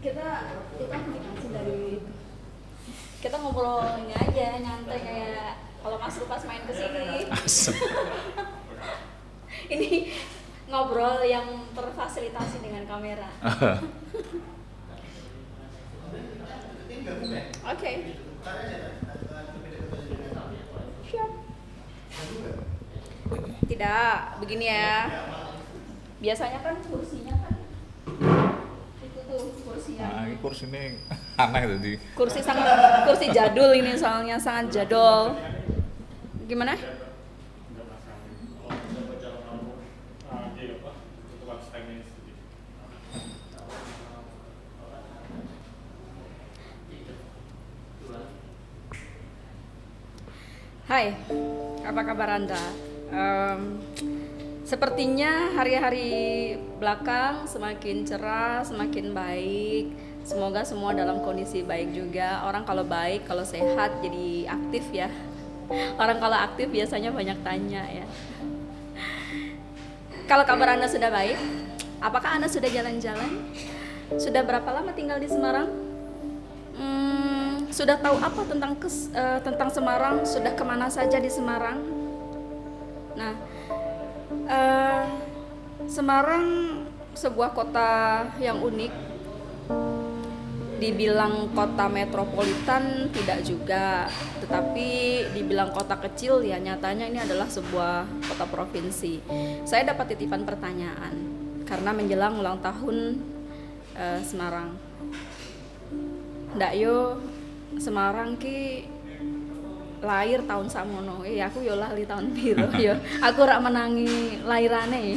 kita aplikasi dari kita ngobrolnya aja nyantai kayak kalau Mas Rupas main ke sini. Asem. Ini ngobrol yang terfasilitasi dengan kamera. Oke. Siap. Tidak, begini ya. Biasanya kan kursinya kan itu tuh kursi yang Nah, ini kursi ini aneh tadi. kursi jadul ini soalnya sangat jadul. Gimana? Hai, apa kabar Anda? Sepertinya hari-hari belakang semakin cerah, semakin baik. Semoga semua dalam kondisi baik juga. Orang kalau baik, kalau sehat jadi aktif ya. Orang kalau aktif biasanya banyak tanya ya. Kalau kabar Anda sudah baik, apakah Anda sudah jalan-jalan? Sudah berapa lama tinggal di Semarang? Sudah tahu apa tentang Semarang? Sudah kemana saja di Semarang? Nah, Semarang sebuah kota yang unik. Dibilang kota metropolitan tidak juga, tetapi dibilang kota kecil ya nyatanya ini adalah sebuah kota provinsi. Saya dapat titipan pertanyaan karena menjelang ulang tahun Semarang. Ndak yo Semarang ki lahir tahun samono. Aku yo lali tahun piro yo. Aku rak menangi lairane.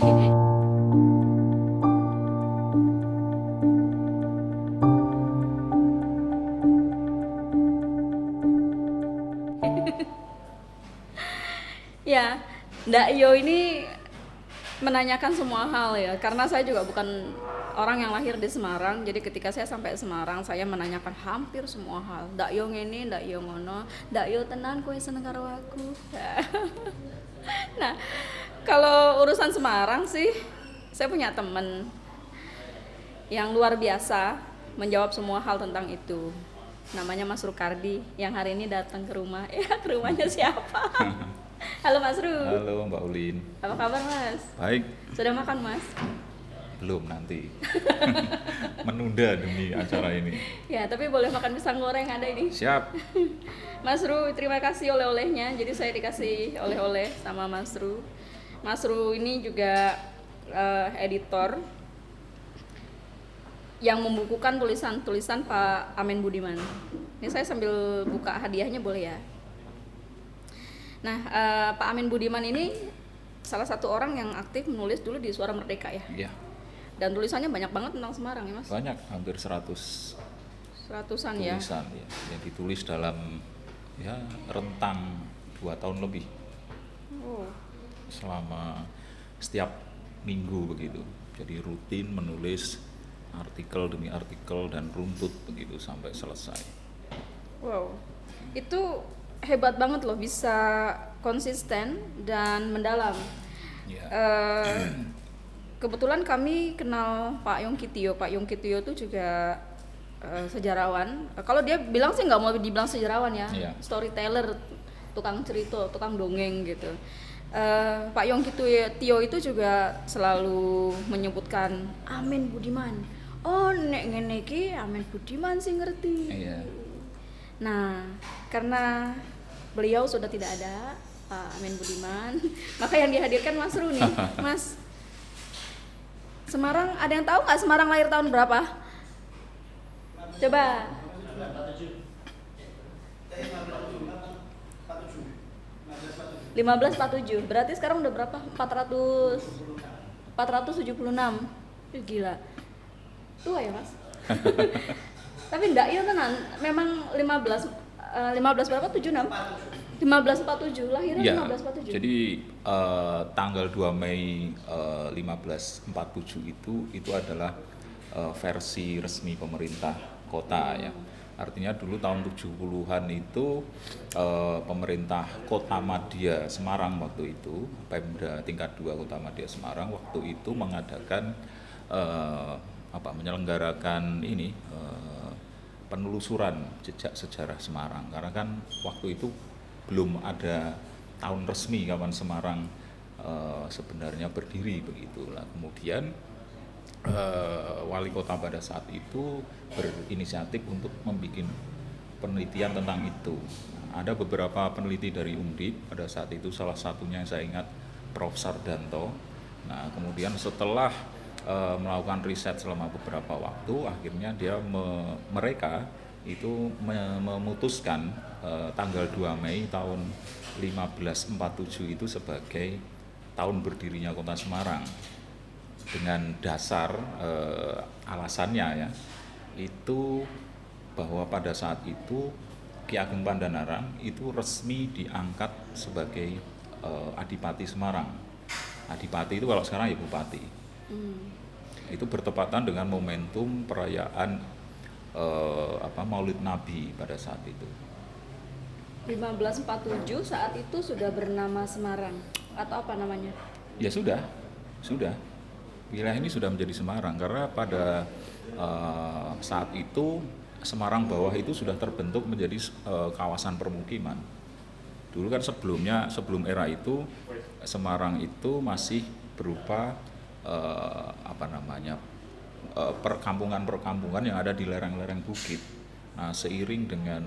Ya, ndak yo ini menanyakan semua hal ya, karena saya juga bukan orang yang lahir di Semarang. Jadi ketika saya sampai Semarang, saya menanyakan hampir semua hal. Ndak yo ngene, ndak yo ngono, ndak yo tenan kowe seneng karo aku. Nah, kalau urusan Semarang sih, saya punya temen yang luar biasa menjawab semua hal tentang itu. Namanya Mas Rukardi, yang hari ini datang ke rumah. Ya, ke rumahnya siapa? Halo Mas Ru. Halo Mbak Ulin. Apa kabar Mas? Baik, Sudah makan Mas? belum nanti. Menunda demi acara ini. Ya, tapi boleh makan pisang goreng ada ini. Siap. Mas Ru, terima kasih oleh-olehnya. Jadi saya dikasih oleh-oleh sama Mas Ru. Mas Ru ini juga editor yang membukukan tulisan-tulisan Pak Amen Budiman. Ini saya sambil buka hadiahnya boleh ya? Nah, Pak Amen Budiman ini salah satu orang yang aktif menulis dulu di Suara Merdeka ya. Ya, Dan tulisannya banyak banget tentang Semarang ya Mas. banyak, hampir 100 Seratusan ya. tulisan ya, yang ditulis dalam ya rentang 2 tahun lebih, Oh. selama setiap minggu begitu. Jadi rutin menulis artikel demi artikel dan runtut begitu sampai selesai. Wow. Itu hebat banget loh, bisa konsisten dan mendalam. Ya. Kebetulan kami kenal Pak Yongki Tio. Pak Yongki Tio itu juga sejarawan. Kalau dia bilang sih nggak mau dibilang sejarawan ya, Iya. storyteller, tukang cerita, tukang dongeng gitu. Pak Yongki Tio itu juga selalu menyebutkan Amen Budiman. Oh nek ngene iki Amen Budiman sih ngerti. Iya. Nah, karena beliau sudah tidak ada, Pak Amen Budiman, maka yang dihadirkan Mas Ru nih. Mas, Semarang, ada yang tahu nggak Semarang lahir tahun berapa? Coba. 1547. Berarti sekarang udah berapa? 476. Gila. Tua ya, Mas? Tapi enggak, iya tenan. Memang 15 berapa? 76. 1547 lahirnya Ya, 1547. jadi tanggal 2 Mei 1547 itu adalah versi resmi pemerintah kota ya. Artinya dulu tahun 70-an itu pemerintah Kota Madya Semarang waktu itu, Pemda tingkat 2 Kota Madya Semarang waktu itu mengadakan menyelenggarakan ini penelusuran jejak sejarah Semarang, karena kan waktu itu belum ada tahun resmi kapan Semarang sebenarnya berdiri begitu. Lah kemudian wali kota pada saat itu berinisiatif untuk membuat penelitian tentang itu. Ada beberapa peneliti dari Undip pada saat itu, salah satunya yang saya ingat Prof. Sardanto. Nah kemudian setelah melakukan riset selama beberapa waktu, akhirnya mereka itu memutuskan tanggal 2 Mei tahun 1547 itu sebagai tahun berdirinya Kota Semarang, dengan dasar alasannya ya itu bahwa pada saat itu Ki Ageng Pandanaran itu resmi diangkat sebagai Adipati Semarang. Adipati itu kalau sekarang ya Bupati. Itu bertepatan dengan momentum perayaan Maulid Nabi pada saat itu. 1547 saat itu sudah bernama Semarang atau apa namanya? Ya sudah. Wilayah ini sudah menjadi Semarang karena pada saat itu Semarang bawah itu sudah terbentuk menjadi kawasan permukiman. Dulu kan sebelum era itu Semarang itu masih berupa perkampungan-perkampungan yang ada di lereng-lereng bukit. Nah, seiring dengan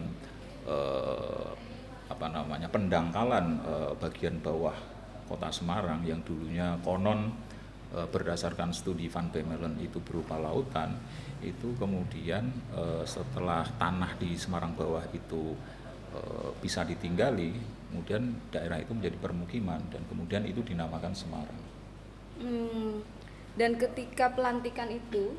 pendangkalan bagian bawah Kota Semarang yang dulunya konon berdasarkan studi Van Bemmelen itu berupa lautan, itu kemudian setelah tanah di Semarang bawah itu bisa ditinggali, kemudian daerah itu menjadi permukiman dan kemudian itu dinamakan Semarang. Dan ketika pelantikan itu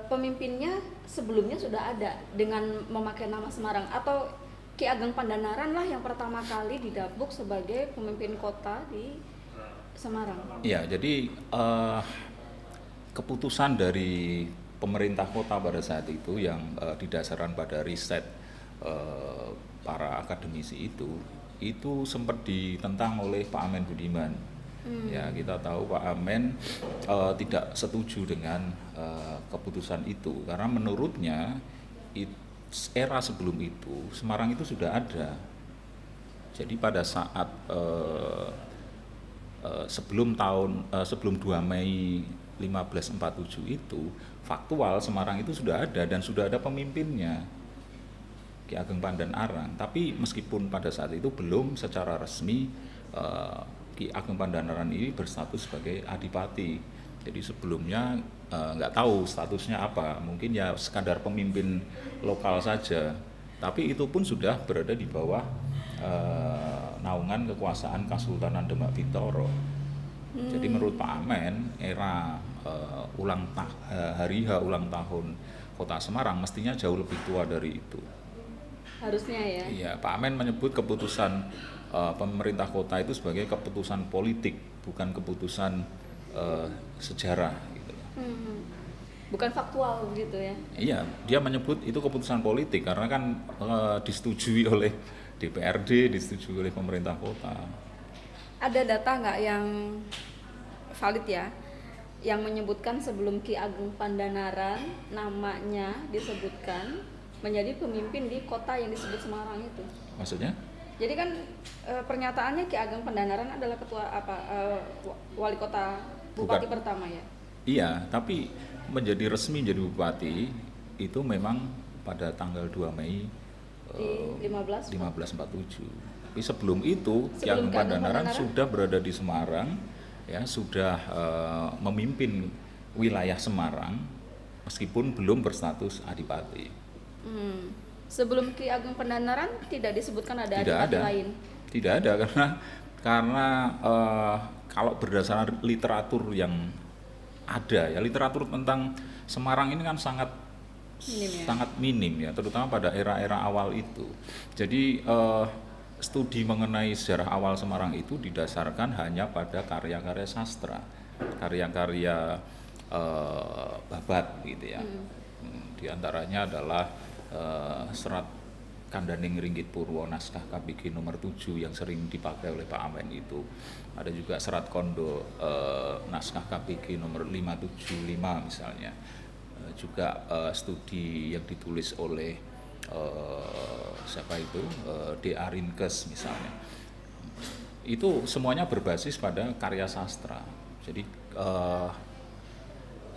pemimpinnya sebelumnya sudah ada dengan memakai nama Semarang, atau Ki Ageng Pandanaran lah yang pertama kali didapuk sebagai pemimpin kota di Semarang? Ya, jadi keputusan dari pemerintah kota pada saat itu yang didasarkan pada riset para akademisi itu sempat ditentang oleh Pak Amen Budiman. Ya, kita tahu Pak Amen tidak setuju dengan keputusan itu karena menurutnya era sebelum itu Semarang itu sudah ada. Jadi pada saat sebelum 2 Mei 1547 itu faktual Semarang itu sudah ada dan sudah ada pemimpinnya, Ki Ageng Pandanaran. Tapi meskipun pada saat itu belum secara resmi Ki Ageng Pandanaran ini berstatus sebagai adipati. Jadi sebelumnya nggak tahu statusnya apa, mungkin ya sekadar pemimpin lokal saja. Tapi itu pun sudah berada di bawah naungan kekuasaan Kesultanan Demak Bintoro. Jadi menurut Pak Amen, era hari H ulang tahun Kota Semarang mestinya jauh lebih tua dari itu. Harusnya ya. Iya, Pak Amen menyebut keputusan pemerintah kota itu sebagai keputusan politik, bukan keputusan sejarah gitu. Bukan faktual gitu ya. Iya, dia menyebut itu keputusan politik karena kan disetujui oleh DPRD, disetujui oleh pemerintah kota. Ada data nggak yang valid ya, yang menyebutkan sebelum Ki Ageng Pandanaran namanya disebutkan menjadi pemimpin di kota yang disebut Semarang itu? Maksudnya? Jadi kan pernyataannya Ki Ageng Pandanaran adalah wali kota bupati Bukan. pertama ya? Iya, tapi menjadi resmi menjadi bupati itu memang pada tanggal 2 Mei Di 1547. Tapi sebelum itu Ki Ageng Pandanaran sudah berada di Semarang, ya sudah memimpin wilayah Semarang meskipun belum berstatus adipati. Sebelum Ki Ageng Pandanaran tidak disebutkan ada Tidak adipati ada. lain? Tidak ada karena kalau berdasarkan literatur yang ada ya, literatur tentang Semarang ini kan sangat minim ya, terutama pada era-era awal itu. Jadi studi mengenai sejarah awal Semarang itu didasarkan hanya pada karya-karya sastra, karya-karya babat gitu ya. Di antaranya adalah serat Kandaning Ringgit Purwo naskah KBG nomor 7 yang sering dipakai oleh Pak Amen itu. Ada juga Serat Kondo naskah KBG nomor 575 misalnya. Juga studi yang ditulis oleh siapa itu D.A. Rinkes misalnya. Itu semuanya berbasis pada karya sastra. Jadi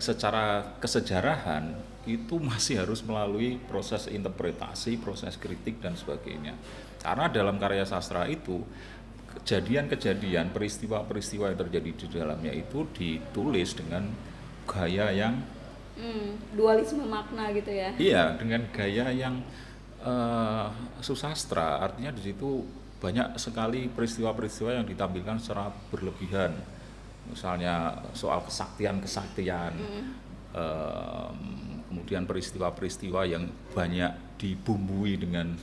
secara kesejarahan itu masih harus melalui proses interpretasi, proses kritik dan sebagainya. Karena dalam karya sastra itu kejadian-kejadian, peristiwa-peristiwa yang terjadi di dalamnya itu ditulis dengan gaya yang dualisme makna gitu ya. iya, dengan gaya yang susastra. Artinya di situ banyak sekali peristiwa-peristiwa yang ditampilkan secara berlebihan. Misalnya soal kesaktian-kesaktian, kemudian peristiwa-peristiwa yang banyak dibumbui dengan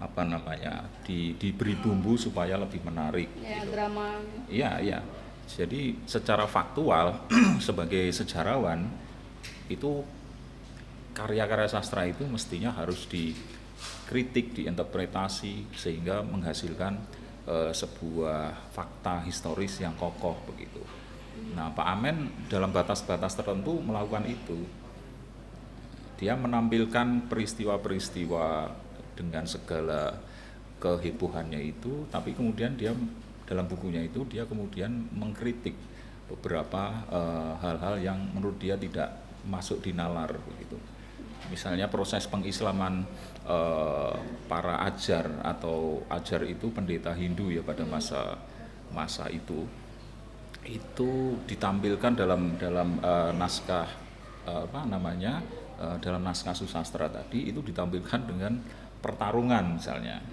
apa namanya, diberi bumbu supaya lebih menarik. Ya, gitu. drama. Iya, iya. Jadi secara faktual sebagai sejarawan itu karya-karya sastra itu mestinya harus dikritik, diinterpretasi sehingga menghasilkan sebuah fakta historis yang kokoh begitu. Nah, Pak Amen dalam batas-batas tertentu melakukan itu. Dia menampilkan peristiwa-peristiwa dengan segala kehebohannya itu, tapi kemudian dia dalam bukunya itu dia kemudian mengkritik beberapa hal-hal yang menurut dia tidak masuk di nalar begitu. Misalnya proses pengislaman para ajar atau ajar itu pendeta Hindu ya pada masa itu ditampilkan dalam naskah dalam naskah susastra tadi itu ditampilkan dengan pertarungan misalnya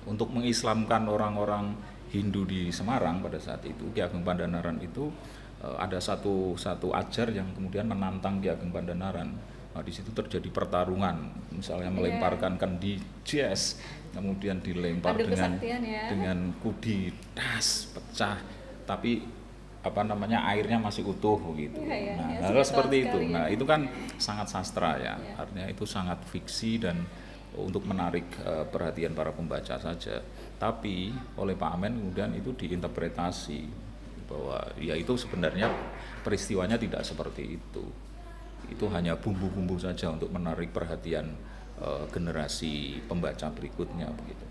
untuk mengislamkan orang-orang Hindu di Semarang pada saat itu. Ki Ageng Pandanaran itu ada satu ajar yang kemudian menantang Ki Ageng Pandanaran. Nah, di situ terjadi pertarungan, misalnya melemparkan kendi jas, kemudian dilempar dengan kudi, das, pecah, tapi airnya masih utuh gitu. Hal seperti itu. Ya. Nah, itu kan sangat sastra ya. Artinya itu sangat fiksi dan untuk menarik perhatian para pembaca saja. Tapi oleh Pak Amen kemudian itu diinterpretasi bahwa ya itu sebenarnya peristiwanya tidak seperti itu. Itu hanya bumbu-bumbu saja untuk menarik perhatian generasi pembaca berikutnya begitu.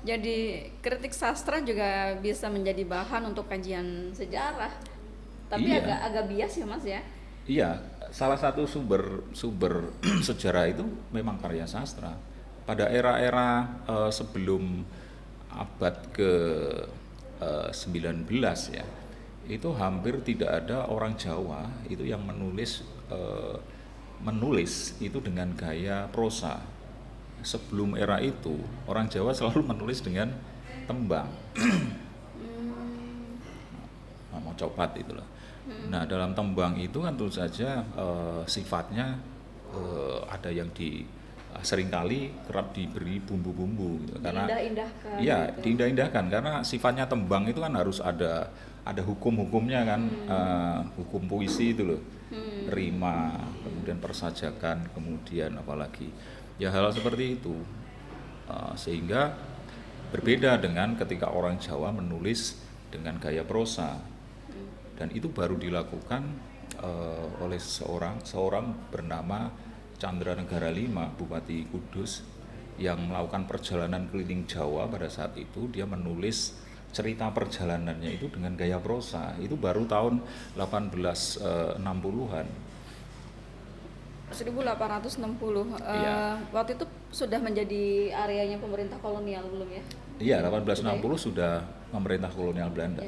Jadi kritik sastra juga bisa menjadi bahan untuk kajian sejarah, tapi iya. agak bias ya Mas ya. Iya, salah satu sumber sejarah itu memang karya sastra. Pada era-era sebelum abad ke 19 ya, itu hampir tidak ada orang Jawa itu yang menulis itu dengan gaya prosa. Sebelum era itu orang Jawa selalu menulis dengan tembang, mocopat itulah. Nah, dalam tembang itu kan tentu saja sifatnya ada yang seringkali kerap diberi bumbu-bumbu gitu. Karena diindah-indahkan. Iya, gitu. diindah-indahkan karena sifatnya tembang itu kan harus ada hukum-hukumnya kan, hukum puisi itu loh. Rima, kemudian persajakan, kemudian apalagi ya hal seperti itu. Sehingga berbeda dengan ketika orang Jawa menulis dengan gaya prosa. Dan itu baru dilakukan oleh seorang bernama Chandra Negara V, Bupati Kudus, yang melakukan perjalanan keliling Jawa pada saat itu. Dia menulis cerita perjalanannya itu dengan gaya prosa. Itu baru tahun 1860-an. 1860. Waktu itu sudah menjadi areanya pemerintah kolonial belum ya? Iya, 1860 sudah pemerintah kolonial Belanda.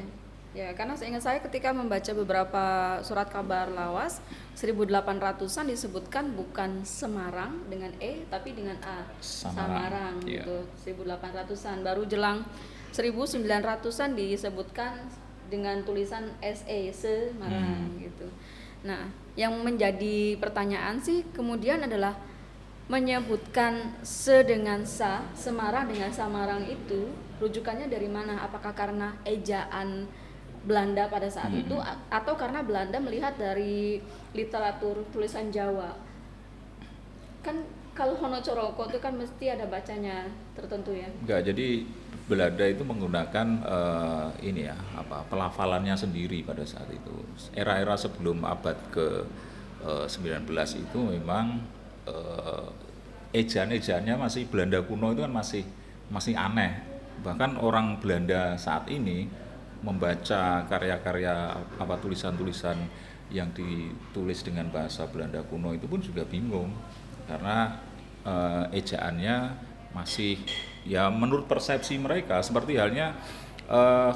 Ya, karena seingat saya ketika membaca beberapa surat kabar lawas 1800-an disebutkan bukan Semarang dengan E tapi dengan A, Samarang gitu. 1800-an baru jelang 1900-an disebutkan dengan tulisan SE, Semarang gitu. Nah, yang menjadi pertanyaan sih kemudian adalah menyebutkan se dengan sa, Semarang dengan Samarang itu rujukannya dari mana? Apakah karena ejaan Belanda pada saat itu atau karena Belanda melihat dari literatur tulisan Jawa? Kan Kalau Honocoroko itu kan mesti ada bacanya tertentu ya. Enggak, jadi Belanda itu menggunakan ini ya, pelafalannya sendiri pada saat itu. Era-era sebelum abad ke 19 itu memang ejaan-ejaannya masih Belanda kuno itu kan masih aneh. Bahkan orang Belanda saat ini membaca karya-karya tulisan-tulisan yang ditulis dengan bahasa Belanda kuno itu pun juga bingung karena ejaannya masih ya menurut persepsi mereka seperti halnya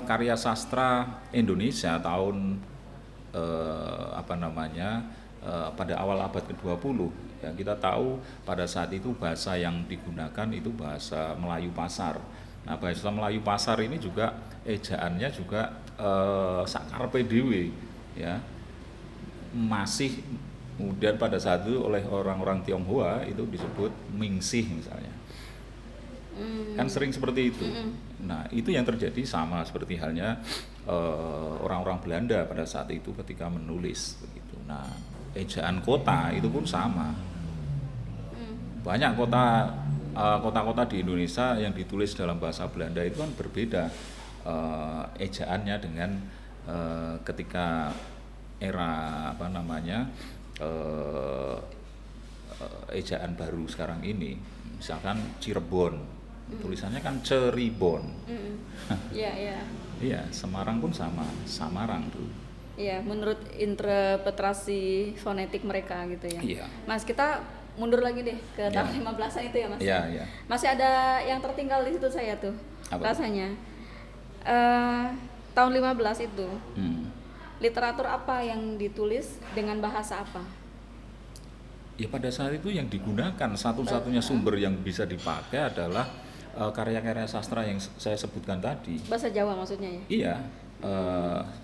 karya sastra Indonesia tahun pada awal abad ke-20 ya, kita tahu pada saat itu bahasa yang digunakan itu bahasa Melayu Pasar. Nah, bahasa Melayu Pasar ini juga ejaannya juga sakarpe dhewe ya. Masih kemudian pada saat itu oleh orang-orang Tionghoa itu disebut Mingsih misalnya. Kan sering seperti itu. Nah, itu yang terjadi sama seperti halnya orang-orang Belanda pada saat itu ketika menulis begitu. Nah, ejaan kota itu pun sama. Banyak kota-kota di Indonesia yang ditulis dalam bahasa Belanda itu kan berbeda ejaannya dengan ketika era ejaan baru sekarang ini. Misalkan Cirebon, tulisannya kan Ceribon. Iya, iya. Iya, Semarang pun sama, Samarang tuh. Iya, menurut interpretasi fonetik mereka gitu ya. Iya. Mas, kita mundur lagi deh ke tahun 15-an itu ya, Mas. Iya, iya. Masih ada yang tertinggal di situ saya tuh. Apa? Rasanya. Tahun 15 itu. Literatur apa yang ditulis dengan bahasa apa? Ya pada saat itu yang digunakan satu-satunya sumber yang bisa dipakai adalah karya-karya sastra yang saya sebutkan tadi. Bahasa Jawa maksudnya ya? Iya,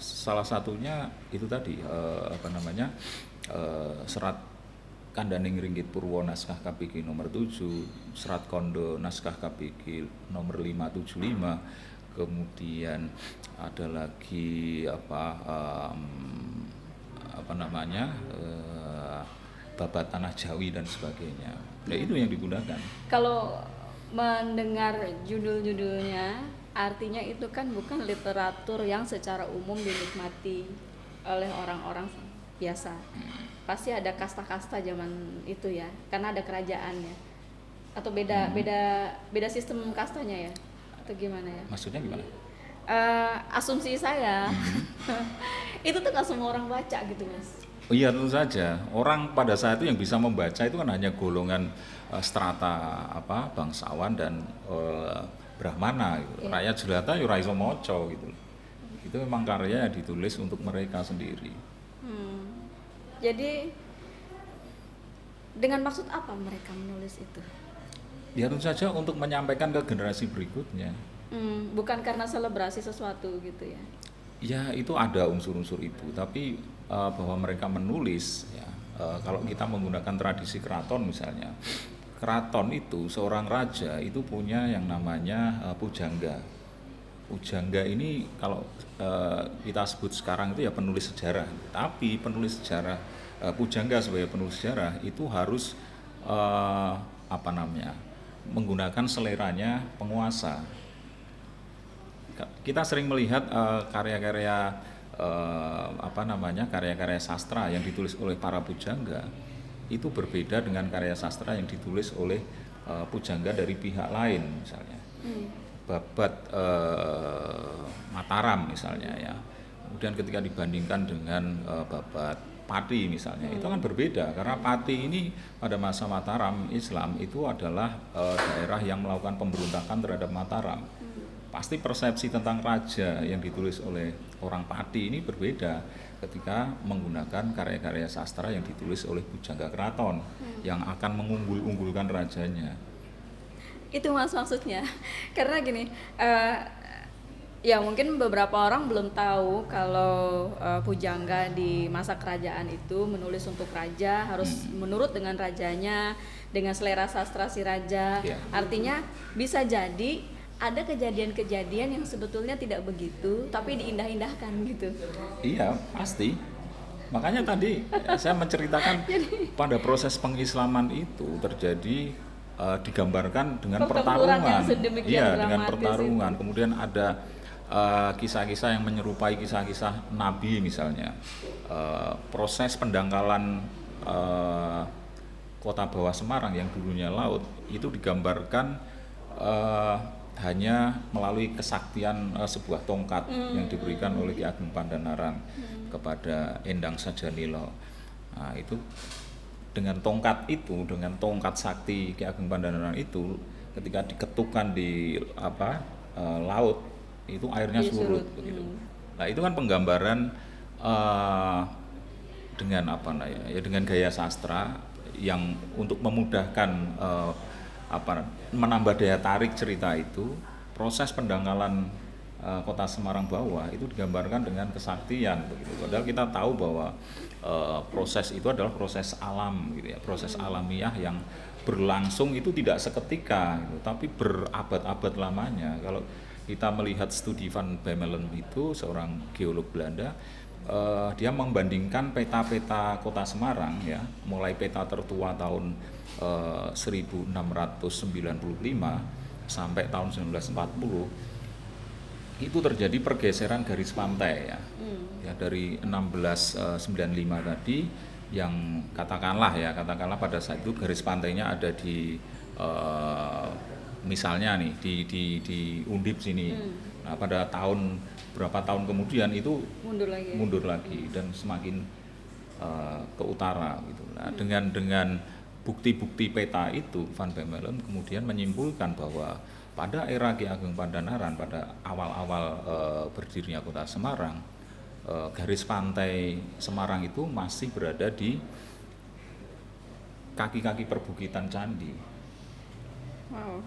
salah satunya itu tadi Serat Kandaning Ringgit Purwo naskah KPG nomor 7, Serat Kondo naskah KPG nomor 575, kemudian ada lagi Babat Tanah Jawi dan sebagainya. Nah, itu yang digunakan. Kalau mendengar judul-judulnya, artinya itu kan bukan literatur yang secara umum dinikmati oleh orang-orang biasa. Pasti ada kasta-kasta zaman itu ya, karena ada kerajaannya. Atau beda sistem kastanya ya? Atau gimana ya? Maksudnya gimana? Asumsi saya itu tuh nggak semua orang baca gitu, Mas. Oh iya, tentu saja. Orang pada saat itu yang bisa membaca itu kan hanya golongan strata bangsawan dan brahmana gitu. Yeah. Rakyat jelata ya ora iso maca gitu. Itu memang karya yang ditulis untuk mereka sendiri. Jadi dengan maksud apa mereka menulis itu? Ya tentu saja untuk menyampaikan ke generasi berikutnya. Bukan karena selebrasi sesuatu gitu ya? Ya itu ada unsur-unsur itu, tapi bahwa mereka menulis ya, kalau kita menggunakan tradisi keraton misalnya, keraton itu seorang raja itu punya yang namanya pujangga. Pujangga ini kalau kita sebut sekarang itu ya penulis sejarah, tapi penulis sejarah pujangga sebagai penulis sejarah itu harus menggunakan seleranya penguasa. Kita sering melihat karya-karya karya-karya sastra yang ditulis oleh para pujangga itu berbeda dengan karya sastra yang ditulis oleh pujangga dari pihak lain misalnya. Babat Mataram misalnya ya. Kemudian ketika dibandingkan dengan Babat Pati misalnya, itu kan berbeda karena Pati ini pada masa Mataram Islam itu adalah daerah yang melakukan pemberontakan terhadap Mataram. Pasti persepsi tentang raja yang ditulis oleh orang Pati ini berbeda ketika menggunakan karya-karya sastra yang ditulis oleh pujangga keraton yang akan mengunggul-unggulkan rajanya. Itu Mas maksudnya. Karena gini, ya mungkin beberapa orang belum tahu kalau pujangga di masa kerajaan itu menulis untuk raja, harus menurut dengan rajanya, dengan selera sastra si raja. Yeah. Artinya bisa jadi ada kejadian-kejadian yang sebetulnya tidak begitu, tapi diindah-indahkan gitu. Iya, pasti. Makanya tadi saya menceritakan pada proses pengislaman itu terjadi digambarkan dengan Pertempuran yang pertarungan. sedemikian Iya, dengan dramatis pertarungan. Kemudian ada kisah-kisah yang menyerupai kisah-kisah Nabi misalnya. Proses pendangkalan kota bawah Semarang yang dulunya laut itu digambarkan hanya melalui kesaktian sebuah tongkat yang diberikan oleh Ki Ageng Pandanarang kepada Endang Sajanilo. Nah, itu dengan tongkat itu, dengan tongkat sakti Ki Ageng Pandanarang itu, ketika diketukkan di laut, itu airnya surut begitu. Nah, itu kan penggambaran dengan dengan gaya sastra yang untuk memudahkan menambah daya tarik cerita itu. Proses pendangkalan kota Semarang bawah itu digambarkan dengan kesaktian begitu. Padahal kita tahu bahwa proses itu adalah proses alam gitu ya, proses alamiah yang berlangsung itu tidak seketika gitu, tapi berabad-abad lamanya. Kalau kita melihat studi Van Bemmelen itu seorang geolog Belanda, dia membandingkan peta-peta kota Semarang ya, mulai peta tertua tahun 1695 sampai tahun 1940, itu terjadi pergeseran garis pantai ya. Ya dari 1695 tadi yang katakanlah pada saat itu garis pantainya ada di misalnya nih di Undip sini. Nah, pada berapa tahun kemudian itu mundur lagi dan semakin ke utara gitu. Nah, dengan bukti-bukti peta itu Van Bemmelen kemudian menyimpulkan bahwa pada era Ki Ageng Pandanaran, pada awal-awal berdirinya kota Semarang, garis pantai Semarang itu masih berada di kaki-kaki perbukitan candi. Wow.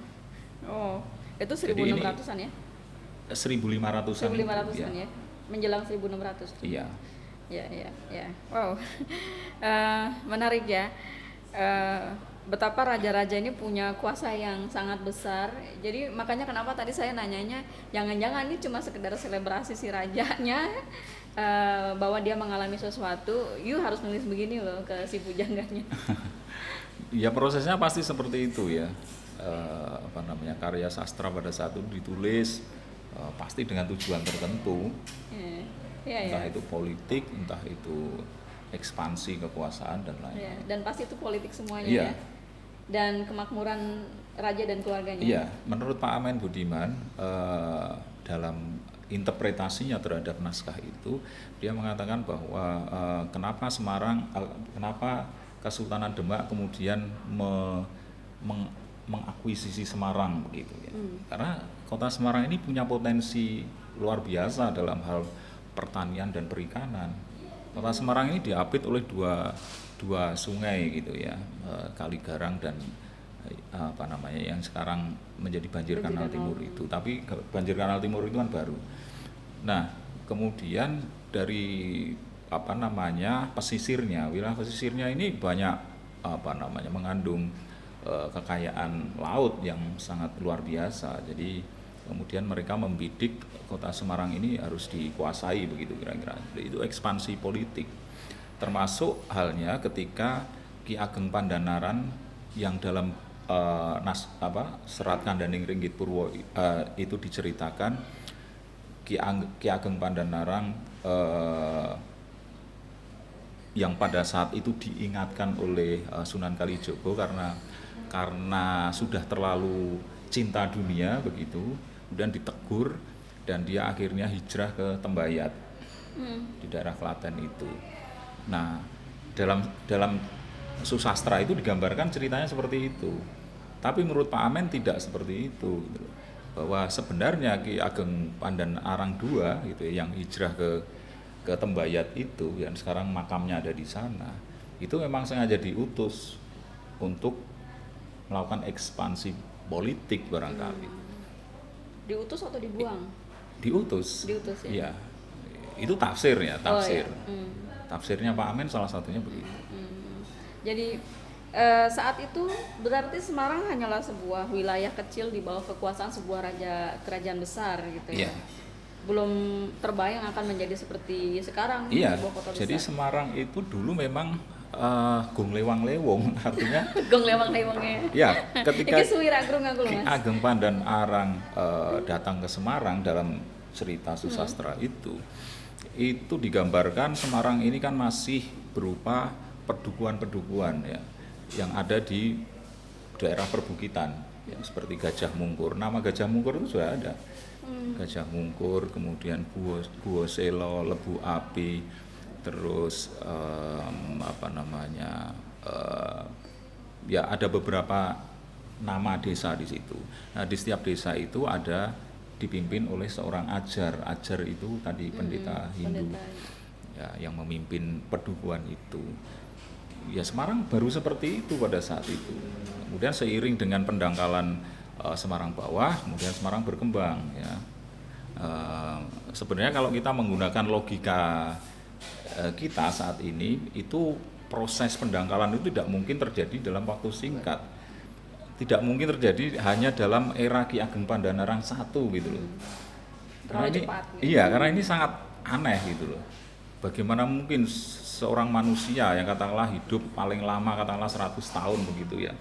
Oh, itu 1600-an ya? 1500-an. 1500-an ya. Menjelang 1600. Iya. Ya. Wow. Menarik ya. Betapa raja-raja ini punya kuasa yang sangat besar. Jadi makanya kenapa tadi saya nanyanya, jangan-jangan ini cuma sekedar selebrasi si rajanya, bahwa dia mengalami sesuatu, you harus nulis begini loh ke si pujangganya. Ya prosesnya pasti seperti itu ya. Karya sastra pada saat itu ditulis pasti dengan tujuan tertentu. Entah itu politik, entah itu ekspansi kekuasaan dan lain-lain. Dan pasti itu politik semuanya ya. Dan kemakmuran raja dan keluarganya. Iya, menurut Pak Amen Budiman dalam interpretasinya terhadap naskah itu, dia mengatakan bahwa kenapa Kesultanan Demak kemudian mengakuisisi Semarang begitu ya. Karena kota Semarang ini punya potensi luar biasa dalam hal pertanian dan perikanan. Kota Semarang ini diapit oleh dua sungai gitu ya, Kaligarang dan yang sekarang menjadi Banjir Kanal Timur itu. Tapi Banjir Kanal Timur itu kan baru. Nah, kemudian dari pesisirnya, wilayah pesisirnya ini banyak mengandung kekayaan laut yang sangat luar biasa. Jadi kemudian mereka membidik kota Semarang ini harus dikuasai begitu kira-kira. Itu ekspansi politik. Termasuk halnya ketika Ki Ageng Pandanaran yang dalam Serat Kandaning Ringgit Purwo itu diceritakan Ki Ageng Pandanaran yang pada saat itu diingatkan oleh Sunan Kalijogo karena sudah terlalu cinta dunia begitu, kemudian ditegur dan dia akhirnya hijrah ke Tembayat di daerah Klaten itu. Nah, dalam susastra itu digambarkan ceritanya seperti itu. Tapi menurut Pak Amen tidak seperti itu gitu. Bahwa sebenarnya Ki Ageng Pandanarang II gitu yang hijrah ke Tembayat itu yang sekarang makamnya ada di sana, itu memang sengaja diutus untuk melakukan ekspansi politik barangkali. Diutus atau dibuang? Diutus ya. Iya. Itu tafsir. Tafsirnya Pak Amen salah satunya begitu. Jadi saat itu berarti Semarang hanyalah sebuah wilayah kecil di bawah kekuasaan sebuah kerajaan besar gitu ya. belum terbayang akan menjadi seperti sekarang Iya, sebuah kota jadi besar. Semarang itu dulu memang Gong Lewang Lewong, artinya Gong lewang-lewangnya. ya ketika Iki suwira grung aku loh Ki Mas. Ageng Pandan Arang datang ke Semarang dalam cerita susastra itu digambarkan Semarang ini kan masih berupa pedukuhan-pedukuhan ya yang ada di daerah perbukitan ya, seperti Gajah Mungkur. Nama Gajah Mungkur itu sudah ada. Gajah Mungkur, kemudian Guo Selo, Lebu Api, terus apa namanya ya ada beberapa nama desa di situ. Nah di setiap desa itu ada dipimpin oleh seorang ajar. Ajar itu tadi pendeta Hindu Pendeta. ya yang memimpin pedukuhan itu. Ya Semarang baru seperti itu pada saat itu. Kemudian seiring dengan pendangkalan Semarang bawah, kemudian Semarang berkembang ya. Sebenarnya kalau kita menggunakan logika kita saat ini itu proses pendangkalan itu tidak mungkin terjadi dalam waktu singkat, tidak mungkin terjadi hanya dalam era Ki Ageng Pandanarang I gitu loh. Karena Terlalu ini cepat. iya karena ini sangat aneh gitu loh. Bagaimana mungkin seorang manusia yang katakanlah hidup paling lama katakanlah 100 tahun begitu ya,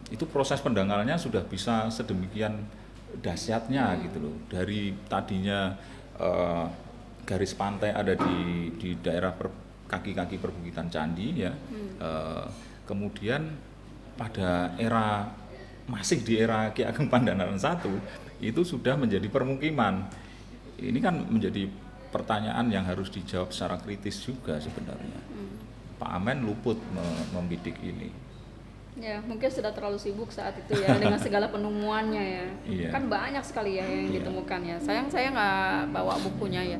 itu proses pendangkalannya sudah bisa sedemikian dahsyatnya gitu loh. Dari tadinya garis pantai ada di daerah kaki-kaki perbukitan candi ya, kemudian pada era masih di era Ki Ageng Pandanaran I itu sudah menjadi permukiman. Ini kan menjadi pertanyaan yang harus dijawab secara kritis juga sebenarnya. Pak Amen luput membidik ini. Ya, mungkin sudah terlalu sibuk saat itu ya dengan segala penemuannya ya. Iya. Kan banyak sekali ya yang Iya. ditemukan ya. Sayang saya nggak bawa bukunya ya.